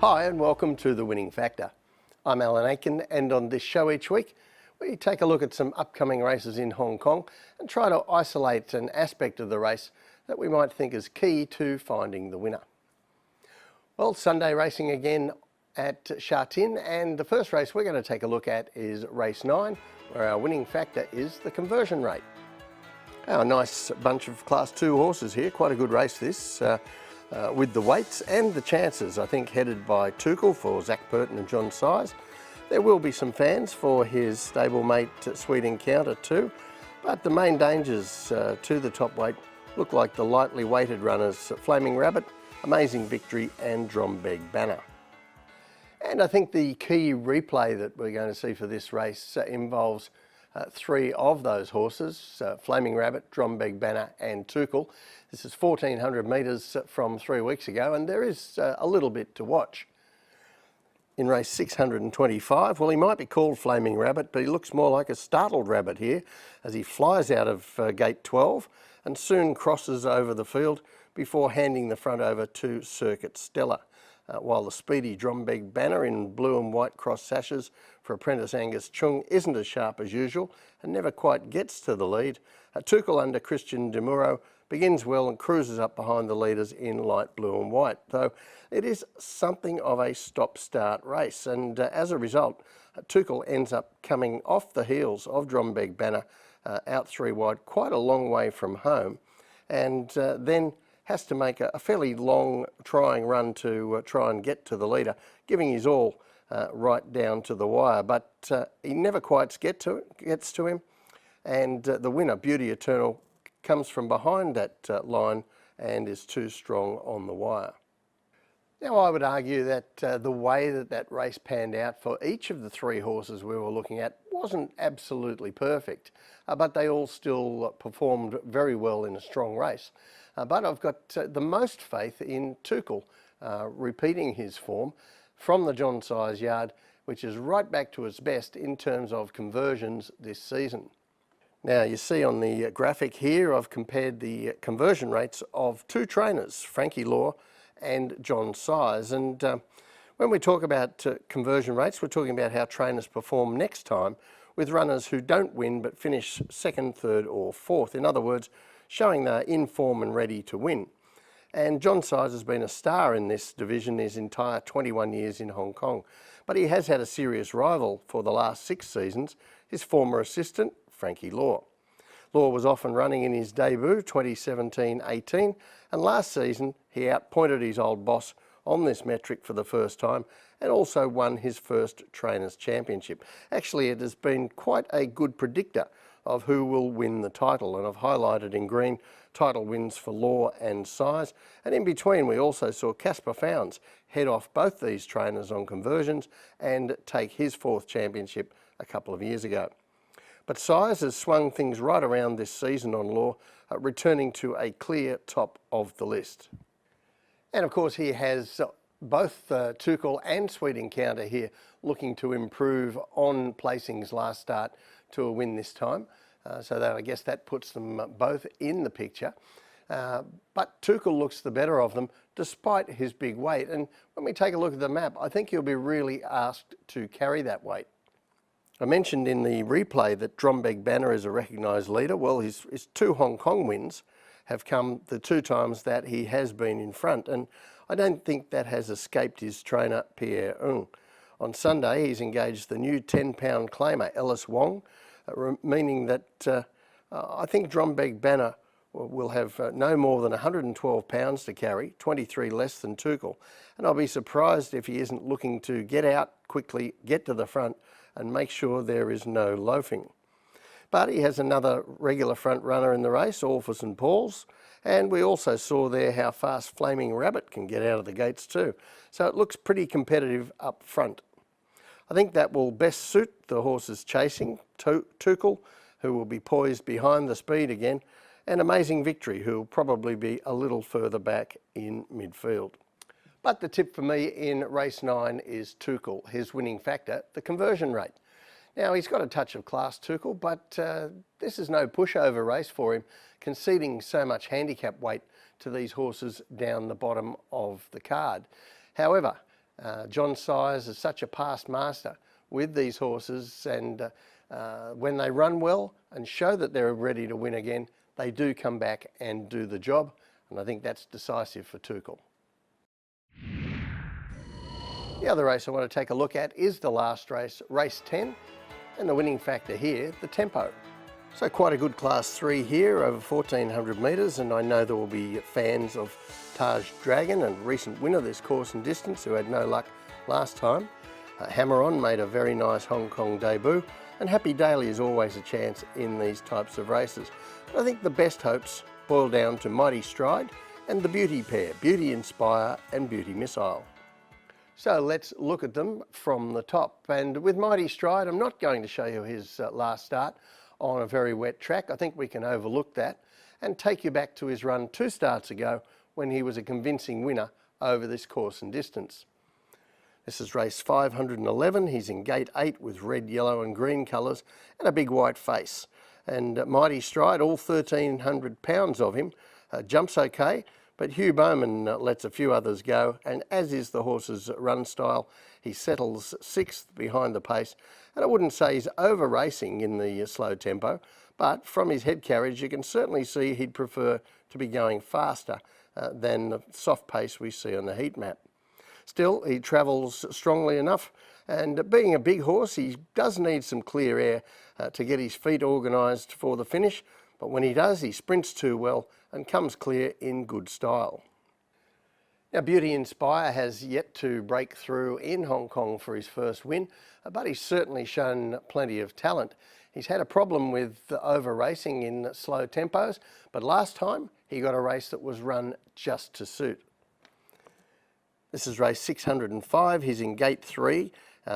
Hi and welcome to The Winning Factor. I'm Alan Aitken, and on this show each week we take a look at some upcoming races in Hong Kong and try to isolate an aspect of the race that we might think is key to finding the winner. Well, Sunday racing again at Sha Tin, and the first race we're going to take a look at is race 9, where our winning factor is the conversion rate. A nice bunch of Class 2 horses here, quite a good race this. With the weights and the chances, I think headed by Tuchel for Zach Burton and John Size. There will be some fans for his stablemate Sweet Encounter too, but the main dangers to the top weight look like the lightly weighted runners Flaming Rabbit, Amazing Victory and Drombeg Banner. And I think the key replay that we're going to see for this race involves three of those horses, Flaming Rabbit, Drombeg Banner and Tuchel. This is 1400 metres from 3 weeks ago, and there is a little bit to watch. In race 625, well, he might be called Flaming Rabbit, but he looks more like a startled rabbit here as he flies out of gate 12 and soon crosses over the field before handing the front over to Circuit Stella. While the speedy Drombeg Banner in blue and white cross sashes for apprentice Angus Chung isn't as sharp as usual and never quite gets to the lead, Tuchel under Christian De Muro begins well and cruises up behind the leaders in light blue and white, though it is something of a stop-start race, and as a result, Tuchel ends up coming off the heels of Drombeg Banner out 3 wide, quite a long way from home, and then has to make a fairly long trying run to try and get to the leader, giving his all right down to the wire, but he never quite gets to him, and the winner, Beauty Eternal, comes from behind that line and is too strong on the wire. Now, I would argue that the way that race panned out for each of the 3 horses we were looking at wasn't absolutely perfect, but they all still performed very well in a strong race. But I've got the most faith in Tuchel repeating his form from the John Size yard, which is right back to its best in terms of conversions this season. Now, you see on the graphic here, I've compared the conversion rates of 2 trainers, Frankie Law and John Size. And when we talk about conversion rates, we're talking about how trainers perform next time with runners who don't win but finish 2nd, 3rd or 4th. In other words, showing they're in form and ready to win. And John Size has been a star in this division his entire 21 years in Hong Kong. But he has had a serious rival for the last 6 seasons, his former assistant, Frankie Law. Law was off and running in his debut 2017-18, and last season he outpointed his old boss on this metric for the first time and also won his first Trainers' Championship. Actually, it has been quite a good predictor of who will win the title, and I've highlighted in green title wins for Law and Size, and in between we also saw Casper Founds head off both these trainers on conversions and take his 4th championship a couple of years ago. But Size has swung things right around this season on Law, returning to a clear top of the list. And of course he has both Tuchel and Sweet Encounter here looking to improve on placing's last start to a win this time. So that, I guess that puts them both in the picture. But Tuchel looks the better of them despite his big weight. And when we take a look at the map, I think he'll be really asked to carry that weight. I mentioned in the replay that Drombeg Banner is a recognised leader. Well, his 2 Hong Kong wins have come the 2 times that he has been in front, and I don't think that has escaped his trainer, Pierre Ng. On Sunday, he's engaged the new 10-pound claimer, Ellis Wong, meaning that I think Drombeg Banner will have no more than 112 pounds to carry, 23 less than Tuchel, and I'll be surprised if he isn't looking to get out quickly, get to the front, and make sure there is no loafing. But he has another regular front runner in the race, All for St Paul's, and we also saw there how fast Flaming Rabbit can get out of the gates too. So it looks pretty competitive up front. I think that will best suit the horses chasing, Tuchel, who will be poised behind the speed again, and Amazing Victory, who will probably be a little further back in midfield. But the tip for me in race 9 is Tuchel, his winning factor, the conversion rate. Now, he's got a touch of class, Tuchel, but this is no pushover race for him, conceding so much handicap weight to these horses down the bottom of the card. However, John Sires is such a past master with these horses, and when they run well and show that they're ready to win again, they do come back and do the job, and I think that's decisive for Tuchel. The other race I want to take a look at is the last race, race 10, and the winning factor here, the tempo. So quite a good class 3 here, over 1400 metres, and I know there will be fans of Taj Dragon, and recent winner this course and distance, who had no luck last time. Hammer On made a very nice Hong Kong debut, and Happy Daily is always a chance in these types of races. But I think the best hopes boil down to Mighty Stride and the beauty pair, Beauty Inspire and Beauty Missile. So let's look at them from the top. And with Mighty Stride, I'm not going to show you his last start on a very wet track. I think we can overlook that and take you back to his run 2 starts ago when he was a convincing winner over this course and distance. This is race 511. He's in gate 8 with red, yellow and green colours and a big white face. And Mighty Stride, all 1,300 pounds of him, jumps okay. But Hugh Bowman lets a few others go, and as is the horse's run style, he settles 6th behind the pace. And I wouldn't say he's over racing in the slow tempo, but from his head carriage you can certainly see he'd prefer to be going faster than the soft pace we see on the heat map. Still, he travels strongly enough, and being a big horse, he does need some clear air to get his feet organised for the finish, but when he does, he sprints too well and comes clear in good style. Now, Beauty Inspire has yet to break through in Hong Kong for his first win, but he's certainly shown plenty of talent. He's had a problem with over racing in slow tempos, but last time he got a race that was run just to suit. This is race 605. He's in gate 3,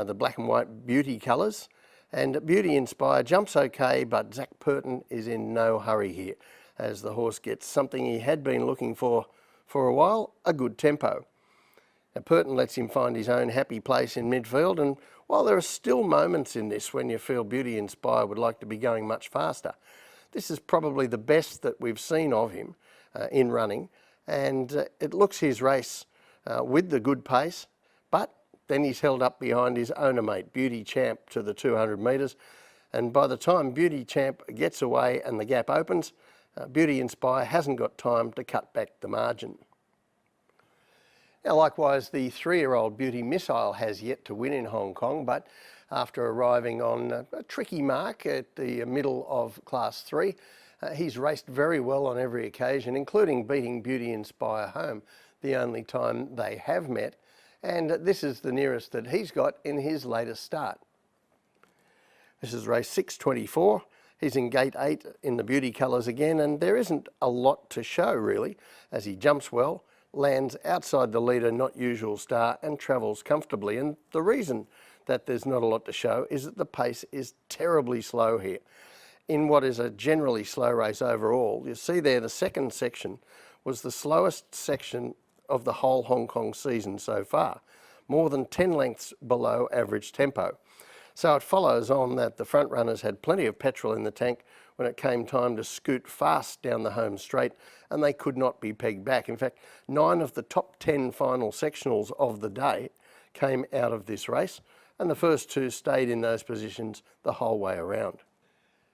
the black and white beauty colours. And Beauty Inspire jumps okay, but Zach Purton is in no hurry here, as the horse gets something he had been looking for a while, a good tempo. Now, Purton lets him find his own happy place in midfield, and while there are still moments in this when you feel Beauty Inspire would like to be going much faster, this is probably the best that we've seen of him in running, and it looks his race with the good pace, but then he's held up behind his owner mate, Beauty Champ, to the 200 metres, and by the time Beauty Champ gets away and the gap opens, Beauty Inspire hasn't got time to cut back the margin. Now, likewise, the 3-year-old Beauty Missile has yet to win in Hong Kong, but after arriving on a tricky mark at the middle of Class 3, he's raced very well on every occasion, including beating Beauty Inspire home, the only time they have met, and this is the nearest that he's got in his latest start. This is race 624. He's in gate 8 in the beauty colours again, and there isn't a lot to show really, as he jumps well, lands outside the leader, not usual start, and travels comfortably. And the reason that there's not a lot to show is that the pace is terribly slow here. In what is a generally slow race overall, you see there the second section was the slowest section of the whole Hong Kong season so far, more than 10 lengths below average tempo. So it follows on that the front runners had plenty of petrol in the tank when it came time to scoot fast down the home straight, and they could not be pegged back. In fact, 9 of the top 10 final sectionals of the day came out of this race, and the first 2 stayed in those positions the whole way around.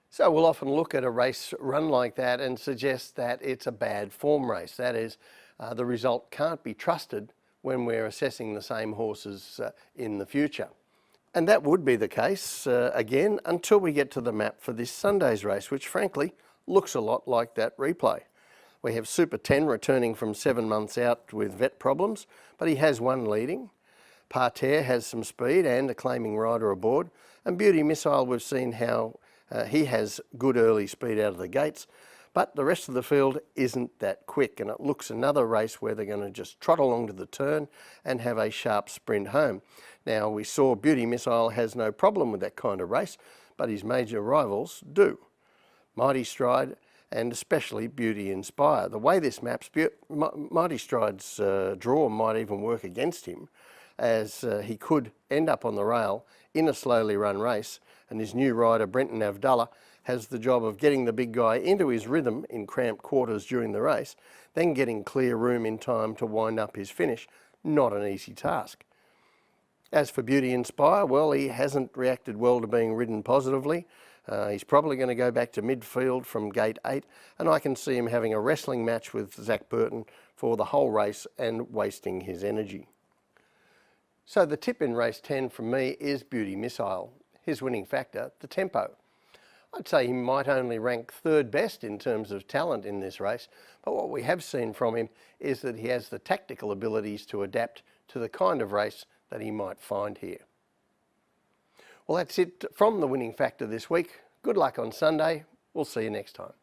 So we'll often look at a race run like that and suggest that it's a bad form race. That is, the result can't be trusted when we're assessing the same horses in the future. And that would be the case, again, until we get to the map for this Sunday's race, which frankly looks a lot like that replay. We have Super 10 returning from 7 months out with vet problems, but he has one leading. Parterre has some speed and a claiming rider aboard. And Beauty Missile, we've seen how he has good early speed out of the gates, but the rest of the field isn't that quick, and it looks another race where they're going to just trot along to the turn and have a sharp sprint home. Now, we saw Beauty Missile has no problem with that kind of race, but his major rivals do. Mighty Stride and especially Beauty Inspire. The way this maps, Mighty Stride's draw might even work against him, as he could end up on the rail in a slowly run race, and his new rider, Brenton Avdulla, has the job of getting the big guy into his rhythm in cramped quarters during the race, then getting clear room in time to wind up his finish. Not an easy task. As for Beauty Inspire, well, he hasn't reacted well to being ridden positively. He's probably going to go back to midfield from gate 8, and I can see him having a wrestling match with Zach Burton for the whole race and wasting his energy. So the tip in race 10 from me is Beauty Missile. His winning factor, the tempo. I'd say he might only rank third best in terms of talent in this race, but what we have seen from him is that he has the tactical abilities to adapt to the kind of race that he might find here. Well, that's it from the winning factor this week. Good luck on Sunday. We'll see you next time.